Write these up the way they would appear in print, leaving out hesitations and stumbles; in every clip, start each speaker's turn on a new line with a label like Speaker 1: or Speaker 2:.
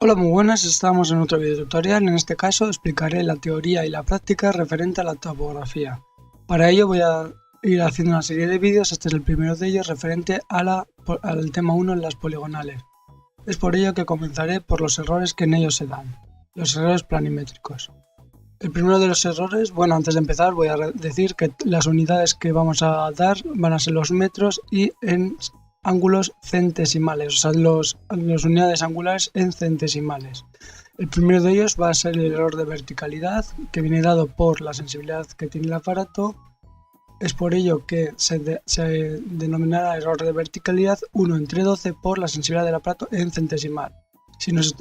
Speaker 1: Hola, muy buenas, estamos en otro video tutorial. En este caso explicaré la teoría y la práctica referente a la topografía. Para ello voy a ir haciendo una serie de vídeos. Este es el primero de ellos referente al tema 1 en las poligonales. Es por ello que comenzaré por los errores que en ellos se dan, los errores planimétricos. El primero de los errores, antes de empezar voy a decir que las unidades que vamos a dar van a ser los metros y en ángulos centesimales, o sea, las unidades angulares en centesimales. El primero de ellos va a ser el error de verticalidad, que viene dado por la sensibilidad que tiene el aparato. Es por ello que se denominará error de verticalidad 1 entre 12 por la sensibilidad del aparato en centesimal. Si nos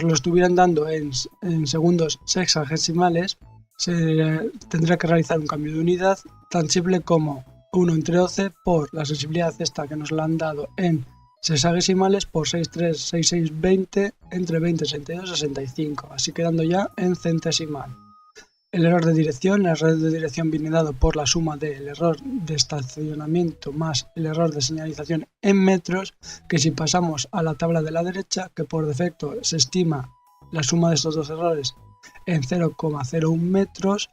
Speaker 1: lo estuvieran dando en segundos sexagesimales, se tendría que realizar un cambio de unidad tan simple como 1 entre 12 por la sensibilidad esta que nos la han dado en sexagesimales por 63, 66, 20 entre 20, 62, 65, así quedando ya en centesimal. El error de dirección viene dado por la suma del error de estacionamiento más el error de señalización en metros, que si pasamos a la tabla de la derecha, que por defecto se estima la suma de estos dos errores en 0,01 metros,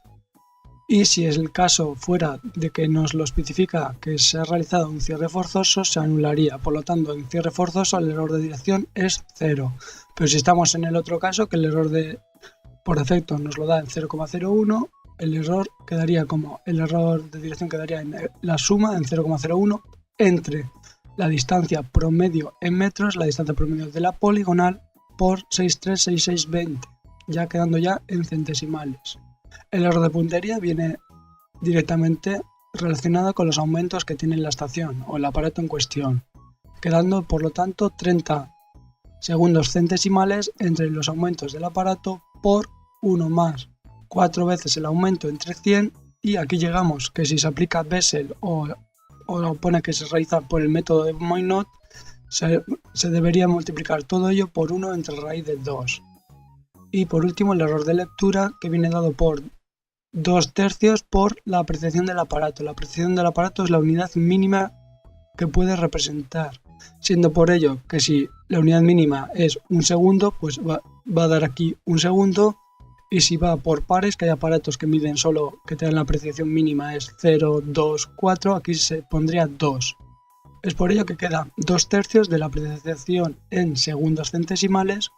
Speaker 1: y si es el caso fuera de que nos lo especifica que se ha realizado un cierre forzoso, se anularía. Por lo tanto, en cierre forzoso el error de dirección es 0. Pero si estamos en el otro caso, que el error por defecto nos lo da en 0,01, el error de dirección quedaría en la suma en 0,01 entre la distancia promedio en metros, la distancia promedio de la poligonal, por 636620, ya quedando ya en centesimales. El error de puntería viene directamente relacionado con los aumentos que tiene la estación o el aparato en cuestión, quedando por lo tanto 30 segundos centesimales entre los aumentos del aparato por 1 más 4 veces el aumento entre 100, y aquí llegamos que si se aplica Bessel o pone que se realiza por el método de Moinot, se debería multiplicar todo ello por 1 entre raíz de 2. Y por último el error de lectura, que viene dado por 2/3 por la apreciación del aparato. La apreciación del aparato es la unidad mínima que puede representar, siendo por ello que si la unidad mínima es un segundo, pues va a dar aquí un segundo, y si va por pares, que hay aparatos que miden solo, que tengan la apreciación mínima es 0, 2, 4, aquí se pondría 2. Es por ello que queda 2/3 de la apreciación en segundos centesimales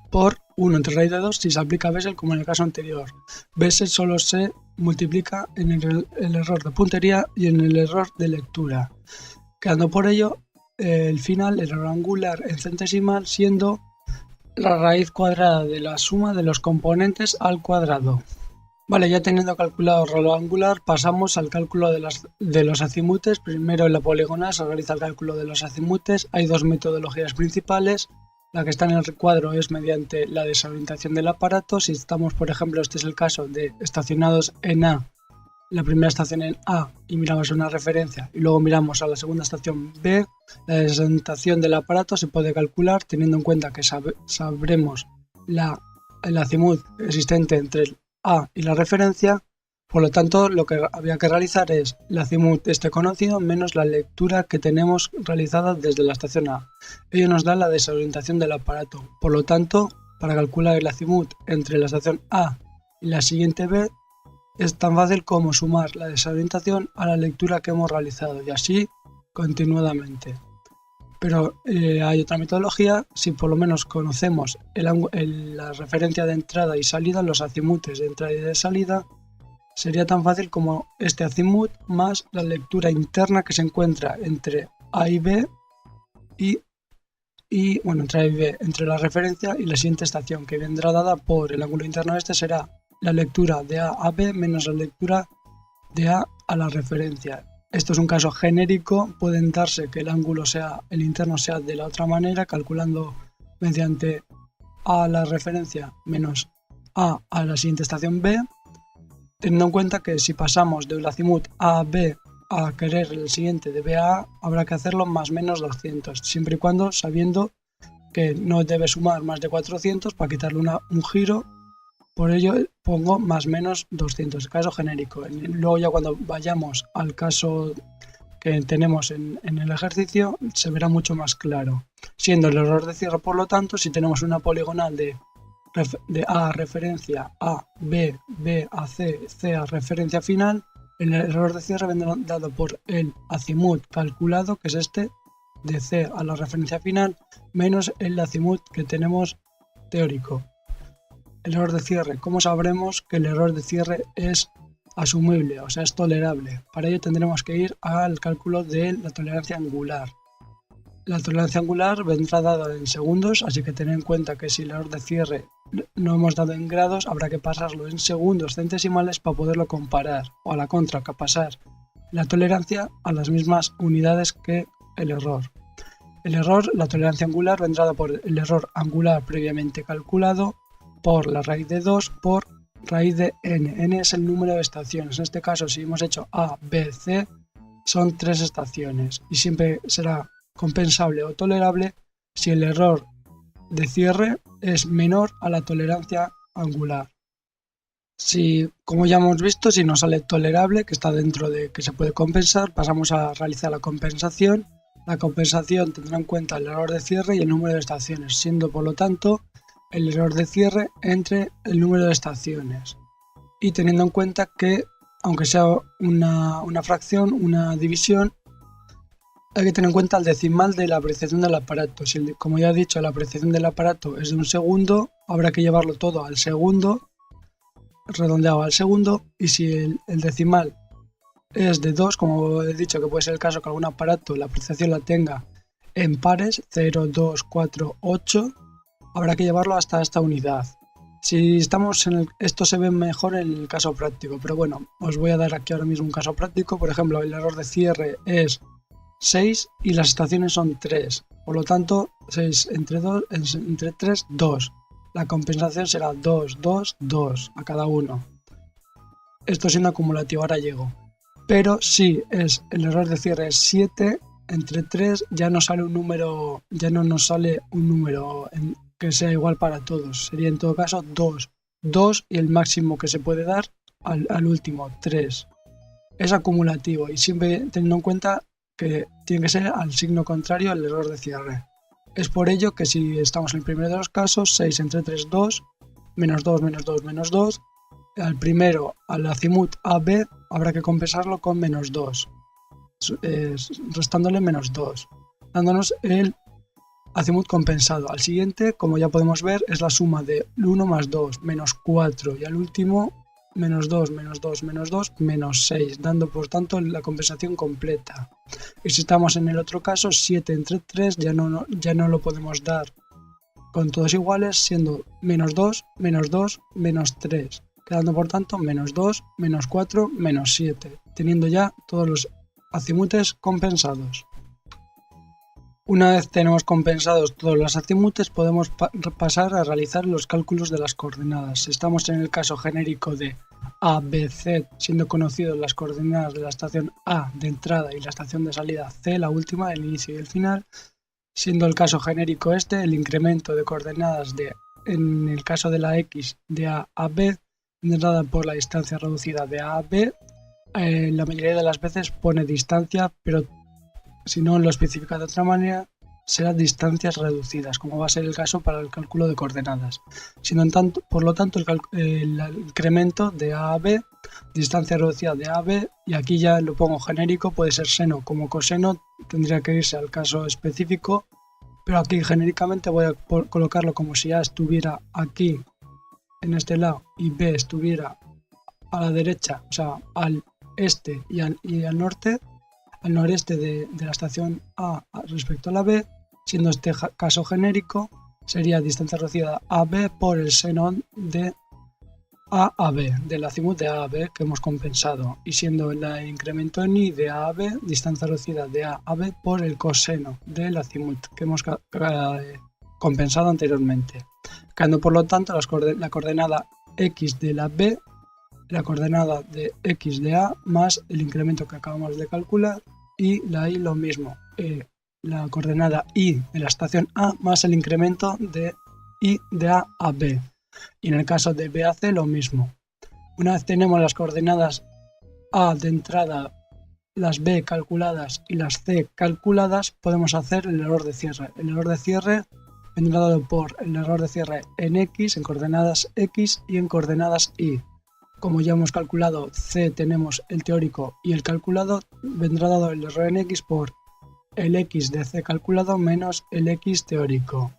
Speaker 1: por 1 entre raíz de 2 si se aplica Bessel como en el caso anterior. Bessel solo se multiplica en el error de puntería y en el error de lectura, quedando por ello el final, el error angular en centesimal, siendo la raíz cuadrada de la suma de los componentes al cuadrado. Vale, ya teniendo calculado el error angular, pasamos al cálculo de los acimutes. Primero en la poligonal se realiza el cálculo de los acimutes. Hay dos metodologías principales. La que está en el recuadro es mediante la desorientación del aparato. Si estamos, por ejemplo, este es el caso de estacionados en A, la primera estación en A, y miramos una referencia y luego miramos a la segunda estación B, la desorientación del aparato se puede calcular teniendo en cuenta que sabremos el azimut existente entre el A y la referencia. Por lo tanto, lo que había que realizar es el azimut conocido menos la lectura que tenemos realizada desde la estación A. Ello nos da la desorientación del aparato. Por lo tanto, para calcular el azimut entre la estación A y la siguiente B, es tan fácil como sumar la desorientación a la lectura que hemos realizado, y así continuadamente. Pero hay otra metodología. Si por lo menos conocemos la referencia de entrada y salida, los azimutes de entrada y de salida, sería tan fácil como este azimut más la lectura interna que se encuentra entre A y B entre A y B, entre la referencia y la siguiente estación, que vendrá dada por el ángulo interno. Será la lectura de A a B menos la lectura de A a la referencia. Esto es un caso genérico. Pueden darse que el interno sea de la otra manera, calculando mediante A a la referencia menos A a la siguiente estación B, teniendo en cuenta que si pasamos del azimut A a B a querer el siguiente de B a A, habrá que hacerlo más menos 200, siempre y cuando sabiendo que no debe sumar más de 400 para quitarle un giro. Por ello pongo más menos 200, caso genérico. Luego ya cuando vayamos al caso que tenemos en el ejercicio se verá mucho más claro, siendo el error de cierre, por lo tanto, si tenemos una poligonal de A referencia a B, B a C, C a referencia final, el error de cierre vendrá dado por el azimut calculado, que es este, de C a la referencia final, menos el azimut que tenemos teórico. El error de cierre, ¿cómo sabremos que el error de cierre es asumible, o sea, es tolerable? Para ello tendremos que ir al cálculo de la tolerancia angular. La tolerancia angular vendrá dada en segundos, así que tened en cuenta que si el error de cierre no hemos dado en grados, habrá que pasarlo en segundos centesimales para poderlo comparar, o a la contra, que pasar la tolerancia a las mismas unidades que el error. El error, la tolerancia angular, vendrá dada por el error angular previamente calculado por la raíz de 2 por raíz de n. N es el número de estaciones. En este caso, si hemos hecho A, B, C, son 3 estaciones y siempre será compensable o tolerable si el error de cierre es menor a la tolerancia angular. Si, como ya hemos visto, si nos sale tolerable, que está dentro de que se puede compensar, pasamos a realizar la compensación. La compensación tendrá en cuenta el error de cierre y el número de estaciones, siendo por lo tanto el error de cierre entre el número de estaciones. Y teniendo en cuenta que, aunque sea una fracción, una división, hay que tener en cuenta el decimal de la apreciación del aparato. Si, como ya he dicho, la apreciación del aparato es de 1 segundo, habrá que llevarlo todo al segundo, redondeado al segundo, y si el decimal es de 2, como he dicho que puede ser el caso que algún aparato la apreciación la tenga en pares, 0, 2, 4, 8, habrá que llevarlo hasta esta unidad. Si estamos esto se ve mejor en el caso práctico, pero bueno, os voy a dar aquí ahora mismo un caso práctico. Por ejemplo, el error de cierre es 6 y las estaciones son 3, por lo tanto 6 entre 3, 2. La compensación será 2, 2, 2 a cada uno. Esto siendo acumulativo, ahora llego. Pero si el error de cierre es 7, entre 3 ya no sale un número, ya no nos sale un número que sea igual para todos. Sería en todo caso 2. 2 y el máximo que se puede dar al último, 3. Es acumulativo y siempre teniendo en cuenta que tiene que ser al signo contrario al error de cierre. Es por ello que si estamos en el primero de los casos, 6 entre 3, 2, menos 2, menos 2, menos 2, al primero, al azimut AB, habrá que compensarlo con menos 2, restándole menos 2, dándonos el azimut compensado. Al siguiente, como ya podemos ver, es la suma de 1 más 2, menos 4, y al último, menos 2, menos 2, menos 2, menos 6, dando por tanto la compensación completa. Y si estamos en el otro caso, 7 entre 3 ya no lo podemos dar con todos iguales, siendo menos 2, menos 2, menos 3, quedando por tanto menos 2, menos 4, menos 7, teniendo ya todos los azimutes compensados. Una vez tenemos compensados todos los azimutes, podemos pasar a realizar los cálculos de las coordenadas. Si estamos en el caso genérico de A, B, C, siendo conocidos las coordenadas de la estación A de entrada y la estación de salida C, la última, el inicio y el final, siendo el caso genérico este, el incremento de coordenadas en el caso de la X de A a B, dada por la distancia reducida de A a B, la mayoría de las veces pone distancia, pero si no lo especifica de otra manera, serán distancias reducidas, como va a ser el caso para el cálculo de coordenadas. Por lo tanto, el incremento de A a B, distancia reducida de A a B, y aquí ya lo pongo genérico, puede ser seno como coseno, tendría que irse al caso específico, pero aquí genéricamente voy a colocarlo como si A estuviera aquí en este lado y B estuviera a la derecha, o sea, al este y al norte, al noreste de la estación A respecto a la B, siendo este caso genérico, sería distancia reducida AB por el seno de A a B, del azimut de A a B que hemos compensado, y siendo el incremento en I de A a B, distancia reducida de A a B por el coseno del azimut que hemos compensado anteriormente. Quedando por lo tanto la coordenada X de la B, la coordenada de X de A más el incremento que acabamos de calcular, y la Y lo mismo, la coordenada Y de la estación A más el incremento de Y de A a B, y en el caso de B a C lo mismo. Una vez tenemos las coordenadas A de entrada las B calculadas y las C calculadas, podemos hacer el error de cierre. El error de cierre vendrá dado por el error de cierre en X, en coordenadas X y en coordenadas Y. Como ya hemos calculado C, tenemos el teórico y el calculado, vendrá dado el error en X por el X de C calculado menos el X teórico.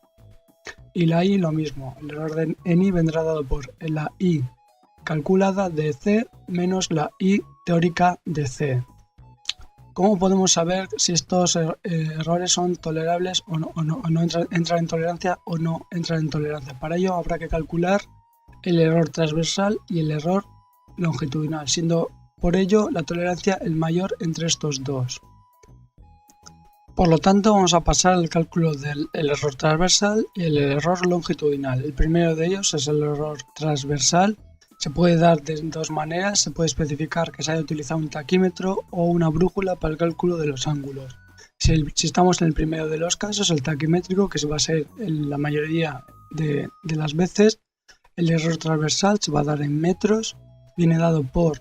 Speaker 1: Y la Y lo mismo, el error en Y vendrá dado por la Y calculada de C menos la Y teórica de C. ¿Cómo podemos saber si estos errores son tolerables o no entran en tolerancia o no entran en tolerancia? Para ello habrá que calcular el error transversal y el error longitudinal, siendo por ello la tolerancia el mayor entre estos dos. Por lo tanto, vamos a pasar al cálculo del error transversal y el error longitudinal. El primero de ellos es el error transversal. Se puede dar de dos maneras. Se puede especificar que se haya utilizado un taquímetro o una brújula para el cálculo de los ángulos. Si estamos en el primero de los casos, el taquimétrico, que se va a ser la mayoría de las veces, el error transversal se va a dar en metros. Viene dado por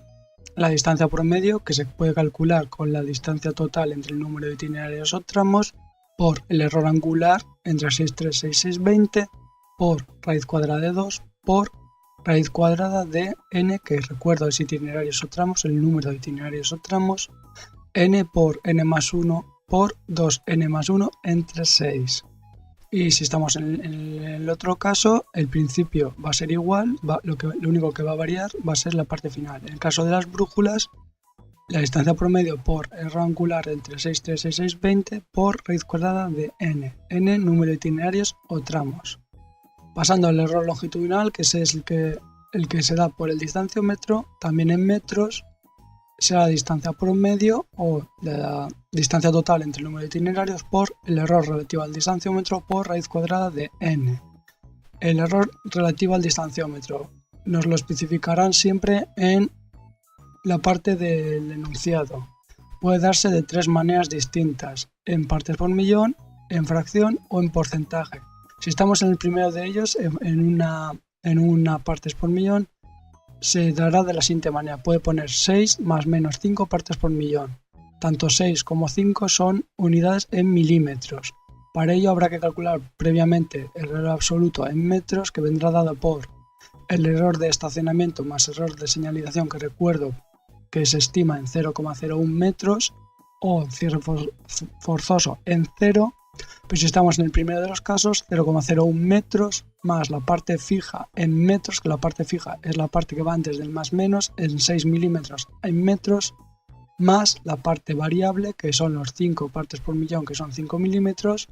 Speaker 1: la distancia promedio, que se puede calcular con la distancia total entre el número de itinerarios o tramos, por el error angular entre 6,3 y 6,20, por raíz cuadrada de 2, por raíz cuadrada de n, que recuerdo es itinerarios o tramos, el número de itinerarios o tramos, n por n más 1 por 2n más 1 entre 6. Y si estamos en el otro caso, el principio va a ser igual, lo único que va a variar va a ser la parte final. En el caso de las brújulas, la distancia promedio por error angular entre 6,3 y 6,20 por raíz cuadrada de n, número de itinerarios o tramos. Pasando al error longitudinal, que ese es el que se da por el distanciómetro, también en metros, será la distancia promedio o la distancia total entre el número de itinerarios por el error relativo al distanciómetro por raíz cuadrada de n. El error relativo al distanciómetro nos lo especificarán siempre en la parte del enunciado. Puede darse de tres maneras distintas: en partes por millón, en fracción o en porcentaje. Si estamos en el primero de ellos, en una partes por millón, se dará de la siguiente manera. Puede poner 6 más menos 5 partes por millón. Tanto 6 como 5 son unidades en milímetros. Para ello habrá que calcular previamente el error absoluto en metros, que vendrá dado por el error de estacionamiento más error de señalización, que recuerdo que se estima en 0,01 metros, o cierre forzoso en 0. Pues si estamos en el primero de los casos, 0,01 metros más la parte fija en metros, que la parte fija es la parte que va antes del más menos, en 6 milímetros en metros, más la parte variable, que son los 5 partes por millón, que son 5 milímetros,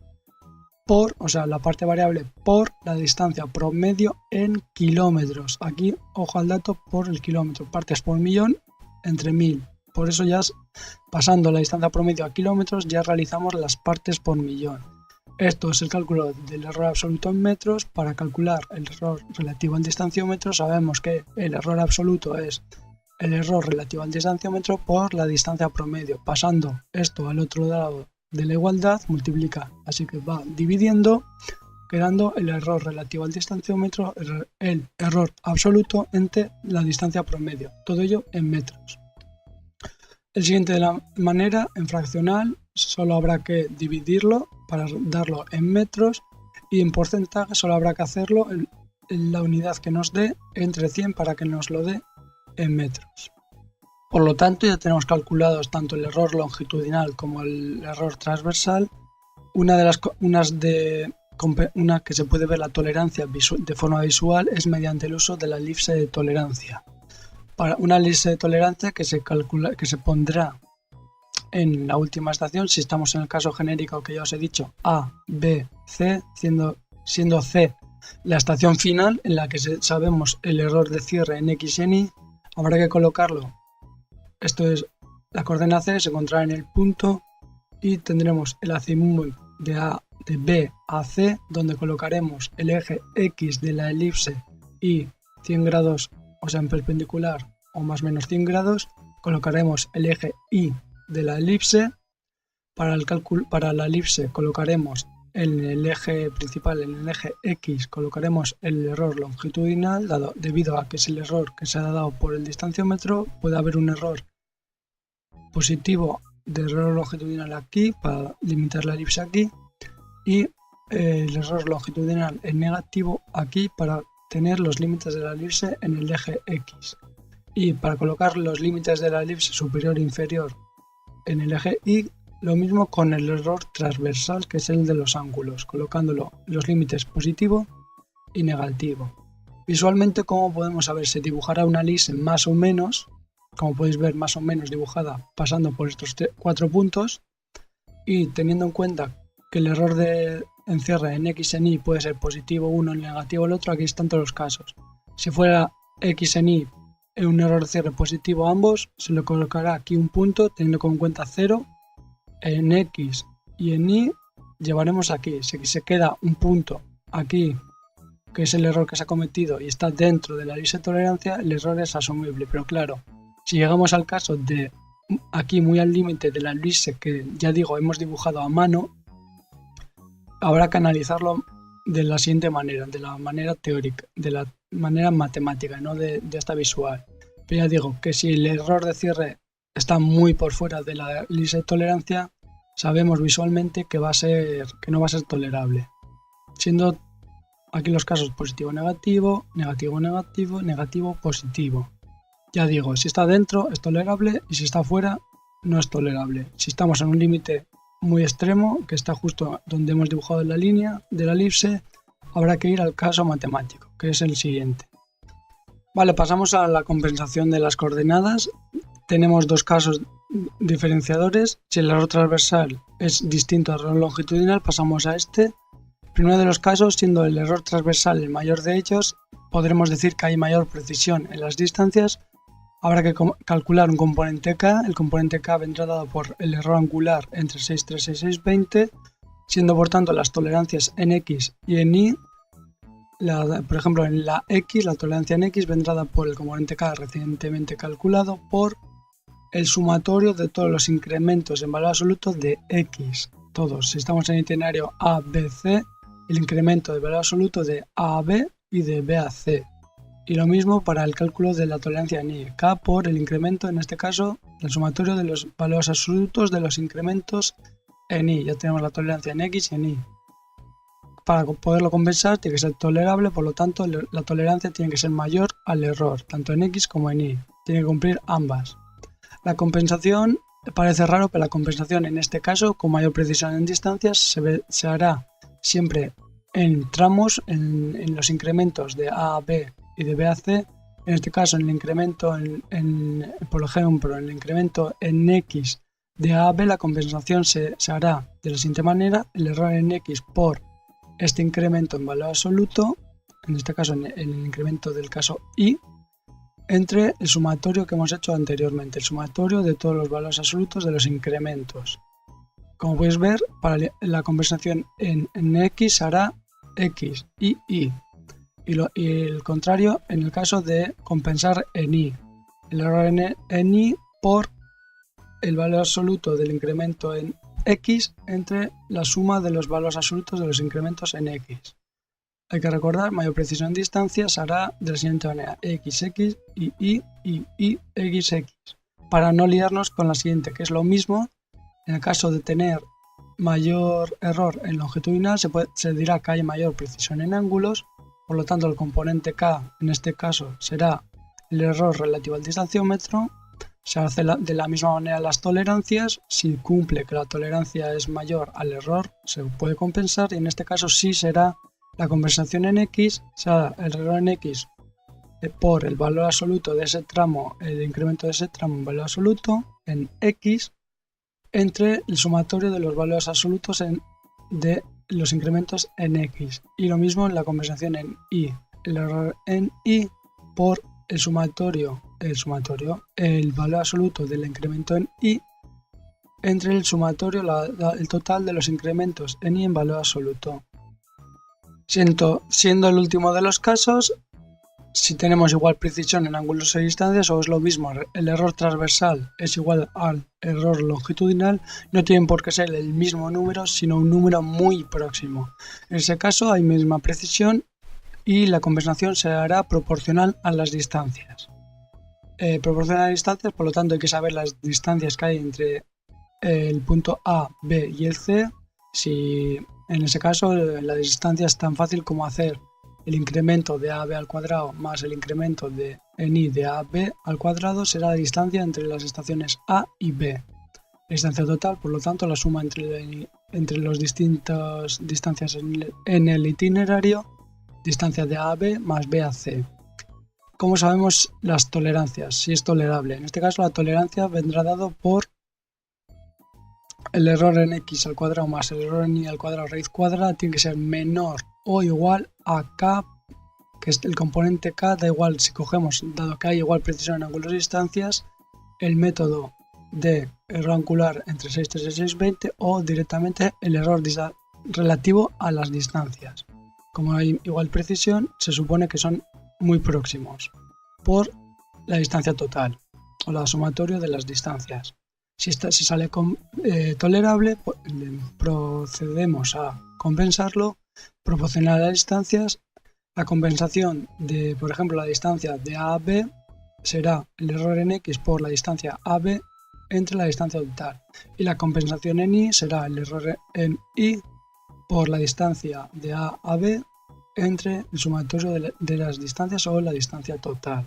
Speaker 1: o sea, la parte variable por la distancia promedio en kilómetros. Aquí, ojo al dato, por el kilómetro, partes por millón entre 1000. Por eso ya pasando la distancia promedio a kilómetros ya realizamos las partes por millón. Esto es el cálculo del error absoluto en metros. Para calcular el error relativo al distanciómetro sabemos que el error absoluto es el error relativo al distanciómetro por la distancia promedio. Pasando esto al otro lado de la igualdad, multiplica, así que va dividiendo, quedando el error relativo al distanciómetro, el error absoluto entre la distancia promedio. Todo ello en metros. El siguiente de la manera, en fraccional, solo habrá que dividirlo para darlo en metros, y en porcentaje solo habrá que hacerlo en la unidad que nos dé entre 100 para que nos lo dé en metros. Por lo tanto, ya tenemos calculados tanto el error longitudinal como el error transversal. Una que se puede ver la tolerancia de forma visual es mediante el uso de la elipse de tolerancia. Para una elipse de tolerancia que se pondrá en la última estación, si estamos en el caso genérico que ya os he dicho, A, B, C, siendo C la estación final en la que sabemos el error de cierre en X y en Y, habrá que colocarlo. Esto es, la coordenada C se encontrará en el punto y tendremos el azimut de B a C, donde colocaremos el eje X de la elipse y 100 grados, o sea en perpendicular o más o menos 100 grados, colocaremos el eje Y de la elipse. Para la elipse colocaremos en el eje principal, en el eje X, colocaremos el error longitudinal, debido a que es el error que se ha dado por el distanciómetro. Puede haber un error positivo de error longitudinal aquí para limitar la elipse aquí, y el error longitudinal en negativo aquí para tener los límites de la elipse en el eje X, y para colocar los límites de la elipse superior e inferior en el eje Y, lo mismo con el error transversal, que es el de los ángulos, colocándolo los límites positivo y negativo. Visualmente, ¿cómo podemos saber? Se dibujará una elipse más o menos, como podéis ver, más o menos dibujada pasando por estos 4 puntos, y teniendo en cuenta que el error de encierre en X en Y puede ser positivo uno y negativo el otro, aquí están todos los casos. Si fuera X en Y un error de cierre positivo a ambos, se le colocará aquí un punto teniendo en cuenta 0. En X y en Y llevaremos aquí. Si se queda un punto aquí, que es el error que se ha cometido y está dentro de la elipse de tolerancia, el error es asumible. Pero claro, si llegamos al caso de aquí muy al límite de la elipse que ya digo hemos dibujado a mano, habrá que analizarlo de la siguiente manera, de la manera teórica, de la manera matemática, no de esta visual. Pero ya digo que si el error de cierre está muy por fuera de la elipse de tolerancia, sabemos visualmente que no va a ser tolerable, siendo aquí los casos positivo negativo, negativo negativo, negativo positivo. Ya digo, si está dentro es tolerable y si está fuera no es tolerable. Si estamos en un límite muy extremo, que está justo donde hemos dibujado la línea de la elipse, habrá que ir al caso matemático, que es el siguiente. Vale, pasamos a la compensación de las coordenadas. Tenemos dos casos diferenciadores. Si el error transversal es distinto al error longitudinal, pasamos a este. Primero de los casos, siendo el error transversal el mayor de ellos, podremos decir que hay mayor precisión en las distancias. Habrá que calcular un componente K. El componente K vendrá dado por el error angular entre 6,3 y 6,20, siendo por tanto las tolerancias en X y en Y. Por ejemplo, en la X, la tolerancia en X vendrá dada por el componente K recientemente calculado por el sumatorio de todos los incrementos en valor absoluto de X. Todos. Si estamos en el itinerario A, B, C, el incremento de valor absoluto de A a B y de B a C. Y lo mismo para el cálculo de la tolerancia en Y. K por el incremento, en este caso, del sumatorio de los valores absolutos de los incrementos en Y. Ya tenemos la tolerancia en X y en Y. Para poderlo compensar tiene que ser tolerable, por lo tanto la tolerancia tiene que ser mayor al error, tanto en X como en Y. Tiene que cumplir ambas. La compensación parece raro, pero la compensación en este caso, con mayor precisión en distancias, se hará siempre en tramos, en los incrementos de A a B y de B a C. En este caso, en el incremento, por ejemplo, en el incremento en X de A a B, la compensación se hará de la siguiente manera: el error en X por este incremento en valor absoluto, en este caso en el incremento del caso Y, entre el sumatorio que hemos hecho anteriormente, el sumatorio de todos los valores absolutos de los incrementos. Como podéis ver, para la compensación en X se hará X y Y, y el contrario en el caso de compensar en Y, el error en Y por el valor absoluto del incremento en X entre la suma de los valores absolutos de los incrementos en X. Hay que recordar, mayor precisión en distancia se hará de la siguiente manera: XX y XX, para no liarnos con la siguiente, que es lo mismo. En el caso de tener mayor error en longitudinal, se dirá que hay mayor precisión en ángulos, por lo tanto el componente K en este caso será el error relativo al distanciómetro. Se hace de la misma manera las tolerancias. Si cumple que la tolerancia es mayor al error, se puede compensar, y en este caso sí será la compensación en X, será el error en X por el valor absoluto de ese tramo, el incremento de ese tramo en valor absoluto en X, entre el sumatorio de los valores absolutos de los incrementos en X. Y lo mismo en la compensación en Y, el error en Y por el valor absoluto del incremento en Y entre el sumatorio, el total de los incrementos en Y en valor absoluto. Siendo el último de los casos, si tenemos igual precisión en ángulos y distancias, o es lo mismo, el error transversal es igual al error longitudinal, no tienen por qué ser el mismo número, sino un número muy próximo. En ese caso hay misma precisión y la compensación se hará proporcional a las distancias. proporciona distancias, por lo tanto hay que saber las distancias que hay entre el punto A, B y el C. Si en ese caso la distancia es tan fácil como hacer el incremento de AB al cuadrado más el incremento de ni de AB al cuadrado será la distancia entre las estaciones A y B. La distancia total, por lo tanto, la suma entre las distintas distancias en el itinerario, distancia de A a B más B a C. ¿Cómo sabemos las tolerancias? Si es tolerable. En este caso la tolerancia vendrá dado por el error en x al cuadrado más el error en y al cuadrado raíz cuadrada tiene que ser menor o igual a k, que es el componente k, da igual si cogemos, dado que hay igual precisión en ángulos y distancias, el método de error angular entre 6,13 y 6,20 o directamente el error relativo a las distancias. Como hay igual precisión, se supone que son muy próximos por la distancia total o la sumatoria de las distancias. Si esta se sale tolerable, pues, procedemos a compensarlo proporcional a las distancias. La compensación de, por ejemplo, la distancia de A a B será el error en x por la distancia AB entre la distancia total, y la compensación en y será el error en y por la distancia de A a B entre el sumatorio de las distancias o la distancia total.